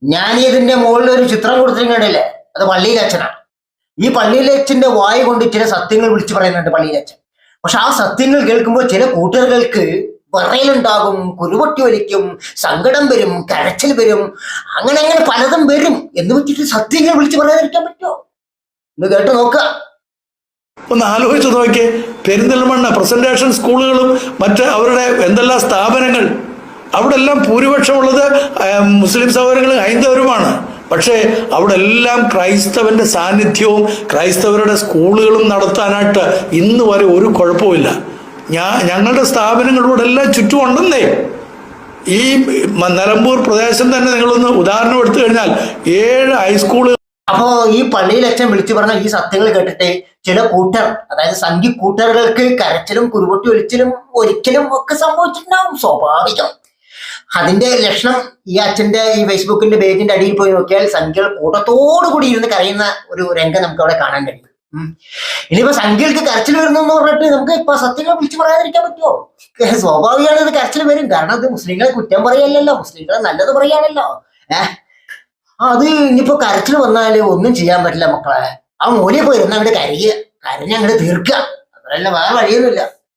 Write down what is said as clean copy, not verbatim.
ഞാൻ ഇതിന്റെ മുകളിൽ ഒരു ചിത്രം കൊടുത്തിട്ടുണ്ടല്ലേ, അത് പള്ളിയിലെ അച്ഛനാണ്. ഈ പള്ളിയിലെ അച്ഛന്റെ വായ കൊണ്ട് ചില സത്യങ്ങൾ വിളിച്ചു പറയുന്നുണ്ട് പള്ളിയിലെ അച്ഛൻ. പക്ഷെ ആ സത്യങ്ങൾ കേൾക്കുമ്പോൾ ചില കൂട്ടുകാർക്ക് വിറയലുണ്ടാകും, കുരുപൊട്ടി വലിക്കും, സങ്കടം വരും, കരച്ചിൽ വരും, അങ്ങനെ അങ്ങനെ പലതും വരും. എന്ന് വെച്ചിട്ട് സത്യങ്ങൾ വിളിച്ചു പറയാതിരിക്കാൻ പറ്റുമോ? ഒന്ന് കേട്ട് നോക്കുക. ഒന്ന് ആലോചിച്ച് നോക്കിയേ. പെരിന്തൽമണ്ണ പ്രസന്റേഷൻ സ്കൂളുകളും മറ്റ് അവരുടെ എന്തെല്ലാം സ്ഥാപനങ്ങൾ, അവിടെ എല്ലാം ഭൂരിപക്ഷമുള്ളത് മുസ്ലിം സഹോദരങ്ങളും ഹൈന്ദവരുമാണ്. പക്ഷേ അവിടെ എല്ലാം ക്രൈസ്തവന്റെ സാന്നിധ്യവും ക്രൈസ്തവരുടെ സ്കൂളുകളും നടത്താനായിട്ട് ഇന്ന് വരെ ഒരു കുഴപ്പമില്ല. ഞങ്ങളുടെ സ്ഥാപനങ്ങളിലൂടെ എല്ലാം ചുറ്റും ഉണ്ടെന്നേ. ഈ നിലമ്പൂർ പ്രദേശം തന്നെ നിങ്ങളൊന്ന് ഉദാഹരണം എടുത്തു കഴിഞ്ഞാൽ 7 ഹൈസ്കൂളുകൾ. അപ്പോ ഈ പള്ളിയിൽ അച്ഛൻ വിളിച്ചു പറഞ്ഞ ഈ സത്യങ്ങൾ കേട്ടിട്ട് ചില കൂട്ടർ, അതായത് സംഘി കൂട്ടറുകൾക്ക് കരച്ചിലും കുരുപൊട്ടി ഒലിച്ചിലും ഒരിക്കലും ഒക്കെ സംഭവിച്ചിട്ടുണ്ടാവും, സ്വാഭാവികം. അതിന്റെ ലക്ഷണം ഈ അച്ഛന്റെ ഈ ഫേസ്ബുക്കിന്റെ പേജിന്റെ അടിയിൽ പോയി നോക്കിയാൽ സംഖ്യകൾ കൂട്ടത്തോടു കൂടി ഇരുന്ന് കരയുന്ന ഒരു രംഗം നമുക്ക് അവിടെ കാണാൻ കഴിയും. ഇനിയിപ്പോ സംഖ്യകൾക്ക് കരച്ചിൽ വരുന്നു എന്ന് പറഞ്ഞിട്ട് നമുക്ക് ഇപ്പൊ സത്യങ്ങൾ വിളിച്ചു പറയാതിരിക്കാൻ പറ്റുമോ? സ്വാഭാവികമാണ് ഇത് കരച്ചിൽ വരും. കാരണം അത് മുസ്ലിങ്ങളെ കുറ്റം പറയല്ലോ, മുസ്ലിങ്ങളെ നല്ലത് പറയാണല്ലോ. അത് ഇനിയിപ്പോ കരച്ചിൽ വന്നാല് ഒന്നും ചെയ്യാൻ പറ്റില്ല മക്കളെ. ആ മൂലയിൽ പോയി ഇരുന്ന് അങ്ങോട്ട് കരയുക, കരഞ്ഞ് അങ്ങോട്ട് തീർക്കുക, അതല്ല വേറെ വഴിയൊന്നുമില്ല.